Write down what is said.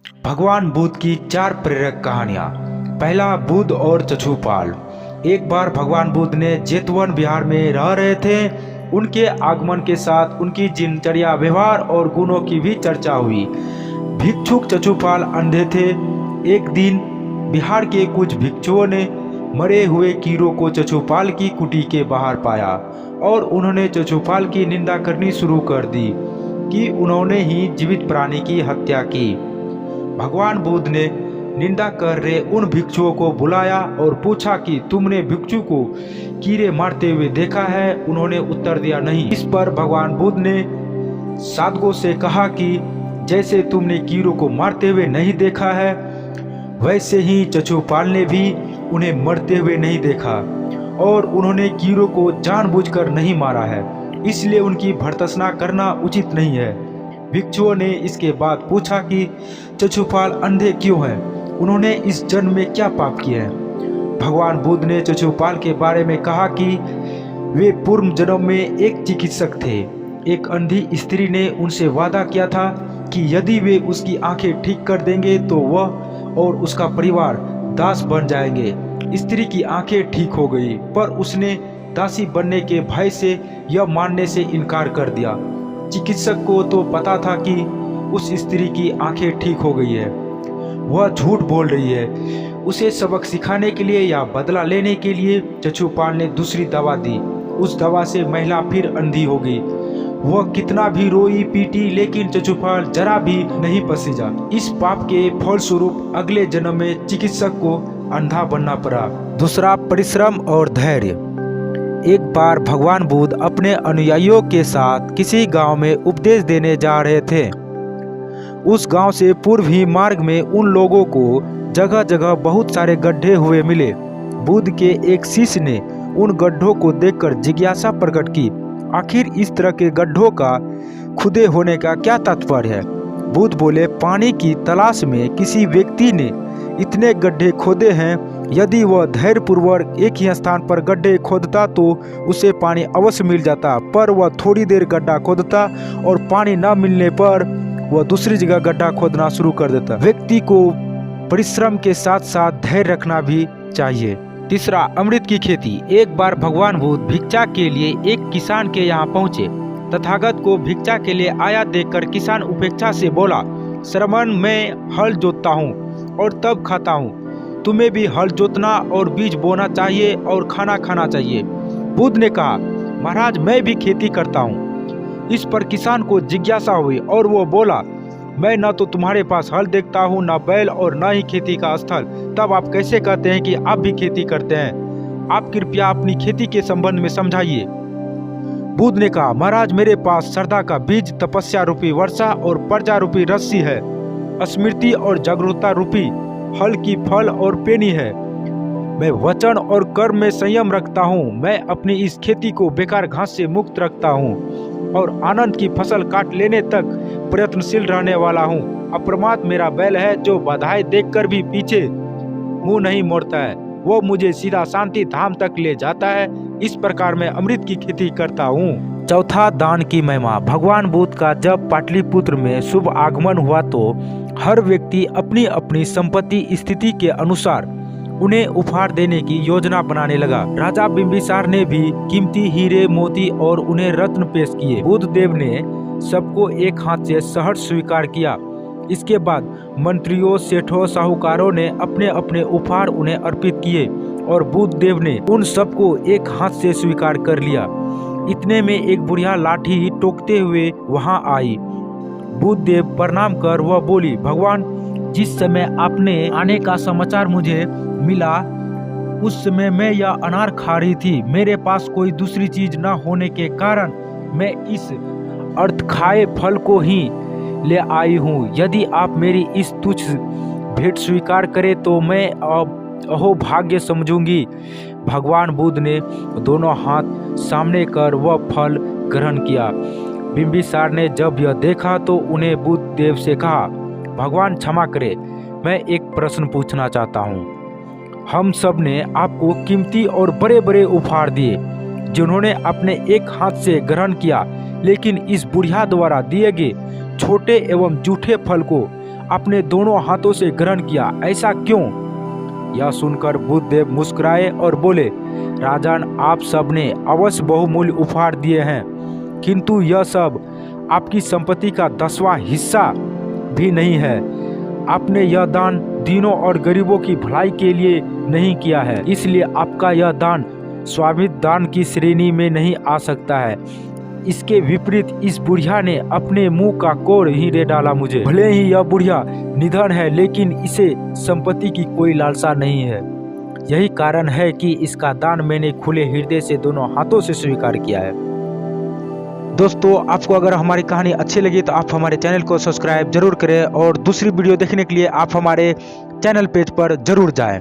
भगवान बुद्ध की 4 प्रेरक कहानियाँ। पहला, बुद्ध और चछुपाल। एक बार भगवान बुद्ध ने जेतवन बिहार में रह रहे थे। उनके आगमन के साथ उनकी दिनचर्या, व्यवहार और गुणों की भी चर्चा हुई। भिक्षुक चछुपाल अंधे थे। एक दिन बिहार के कुछ भिक्षुओं ने मरे हुए कीड़ों को चछुपाल की कुटी के बाहर पाया और उन्होंने चछुपाल की निंदा करनी शुरू कर दी कि उन्होंने ही जीवित प्राणी की हत्या की। भगवान बुद्ध ने निंदा कर रहे उन भिक्षुओं को बुलाया और पूछा कि तुमने भिक्षु को कीड़े मारते हुए देखा है? उन्होंने उत्तर दिया, नहीं। इस पर भगवान बुद्ध ने साधुओं से कहा कि जैसे तुमने कीड़ों को मारते हुए नहीं देखा है, वैसे ही चछुपाल ने भी उन्हें मरते हुए नहीं देखा और उन्होंने कीड़ों को जानबूझकर नहीं मारा है, इसलिए उनकी भर्त्सना करना उचित नहीं है। भिक्षुओं ने इसके बाद पूछा कि चछुपाल अंधे क्यों हैं? उन्होंने इस जन्म में क्या पाप किए हैं? भगवान बुद्ध ने चछुपाल के बारे में कहा कि वे पूर्व जन्म में एक चिकित्सक थे। एक अंधी स्त्री ने उनसे वादा किया था कि यदि वे उसकी आंखें ठीक कर देंगे तो वह और उसका परिवार दास बन जाएंगे। स्त्री की आंखें ठीक हो गई, पर उसने दासी बनने के भय से यह मानने से इनकार कर दिया। चिकित्सक को तो पता था कि उस स्त्री की आंखें ठीक हो गई है, वह झूठ बोल रही है। उसे सबक सिखाने के लिए या बदला लेने के लिए चछुपाल ने दूसरी दवा दी। उस दवा से महिला फिर अंधी हो गई। वह कितना भी रोई पीटी, लेकिन चछुपाल जरा भी नहीं पसीजा। इस पाप के फलस्वरूप अगले जन्म में चिकित्सक को अंधा बनना पड़ा। दूसरा, परिश्रम और धैर्य। एक बार भगवान बुद्ध अपने अनुयायियों के साथ किसी गांव में उपदेश देने जा रहे थे। उस गांव से पूर्व ही मार्ग में उन लोगों को जगह जगह बहुत सारे गड्ढे हुए मिले। बुद्ध के एक शिष्य ने उन गड्ढों को देखकर जिज्ञासा प्रकट की, आखिर इस तरह के गड्ढों का खुदे होने का क्या तात्पर्य है? बुद्ध बोले, पानी की तलाश में किसी व्यक्ति ने इतने गड्ढे खोदे हैं। यदि वह धैर्यपूर्वक एक ही स्थान पर गड्ढे खोदता तो उसे पानी अवश्य मिल जाता, पर वह थोड़ी देर गड्ढा खोदता और पानी न मिलने पर वह दूसरी जगह गड्ढा खोदना शुरू कर देता। व्यक्ति को परिश्रम के साथ साथ धैर्य रखना भी चाहिए। तीसरा, अमृत की खेती। एक बार भगवान बुद्ध भिक्षा के लिए एक किसान के यहाँ पहुँचे। तथागत को भिक्षा के लिए आया देखकर किसान उपेक्षा से बोला, श्रमण, मैं हल जोतता हूँ और तब खाता हूँ। तुम्हें भी हल जोतना और बीज बोना चाहिए और खाना खाना चाहिए। बुद्ध ने कहा, महाराज, मैं भी खेती करता हूँ। इस पर किसान को जिज्ञासा हुई और वो बोला, मैं न तो तुम्हारे पास हल देखता हूँ, न बैल और न ही खेती का स्थल, तब आप कैसे कहते हैं कि आप भी खेती करते हैं? आप कृपया अपनी खेती के संबंध में समझाइए। बुद्ध ने कहा, महाराज, मेरे पास श्रद्धा का बीज, तपस्या रूपी वर्षा और प्रजा रूपी रस्सी है। स्मृति और जागरूकता रूपी हल की फल और पेनी है। मैं वचन और कर्म में संयम रखता हूँ। मैं अपनी इस खेती को बेकार घास से मुक्त रखता हूँ और आनंद की फसल काट लेने तक प्रयत्नशील रहने वाला हूँ। अप्रमाद मेरा बैल है, जो बाधाएं देखकर भी पीछे मुंह नहीं मोड़ता है। वो मुझे सीधा शांति धाम तक ले जाता है। इस प्रकार मैं अमृत की खेती करता हूँ। चौथा, दान की महिमा। भगवान बुद्ध का जब पाटलिपुत्र में शुभ आगमन हुआ तो हर व्यक्ति अपनी अपनी संपत्ति स्थिति के अनुसार उन्हें उपहार देने की योजना बनाने लगा। राजा बिंबिसार ने भी कीमती हीरे, मोती और उन्हें रत्न पेश किए। बुद्ध देव ने सबको एक हाथ से सहर्ष स्वीकार किया। इसके बाद मंत्रियों, सेठों, साहूकारों ने अपने अपने उपहार उन्हें अर्पित किए और बुद्ध देव ने उन सबको एक हाथ से स्वीकार कर लिया। इतने में एक बुढ़िया लाठी टोकते हुए वहां आई। बुद्ध देव प्रणाम कर वह बोली, भगवान, जिस समय आपने आने का समाचार मुझे मिला उस समय मैं यह अनार खा रही थी। मेरे पास कोई दूसरी चीज न होने के कारण मैं इस अर्थ खाए फल को ही ले आई हूँ। यदि आप मेरी इस तुच्छ भेंट स्वीकार करें तो मैं अहोभाग्य समझूंगी। भगवान बुद्ध ने दोनों हाथ सामने कर वह फल ग्रहण किया। बिंबिसार ने जब यह देखा तो उन्हें बुद्ध देव से कहा, भगवान क्षमा करें, मैं एक प्रश्न पूछना चाहता हूँ। हम सब ने आपको कीमती और बड़े बड़े उपहार दिए जिन्होंने अपने एक हाथ से ग्रहण किया, लेकिन इस बुढ़िया द्वारा दिए गए छोटे एवं जूठे फल को अपने दोनों हाथों से ग्रहण किया, ऐसा क्यों? यह सुनकर बुद्धदेव मुस्कुराए और बोले, राजन, आप सबने अवश्य बहुमूल्य उपहार दिए हैं, किंतु यह सब आपकी संपत्ति का 10वां हिस्सा भी नहीं है। आपने यह दान दीनों और गरीबों की भलाई के लिए नहीं किया है, इसलिए आपका यह दान स्वामित्व दान की श्रेणी में नहीं आ सकता है। इसके विपरीत इस बुढ़िया ने अपने मुंह का कोड़ ही दे डाला मुझे। भले ही यह बुढ़िया निधन है, लेकिन इसे संपत्ति की कोई लालसा नहीं है। यही कारण है कि इसका दान मैंने खुले हृदय से दोनों हाथों से स्वीकार किया है। दोस्तों, आपको अगर हमारी कहानी अच्छी लगी तो आप हमारे चैनल को सब्सक्राइब जरूर करें और दूसरी वीडियो देखने के लिए आप हमारे चैनल पेज पर जरूर जाएं।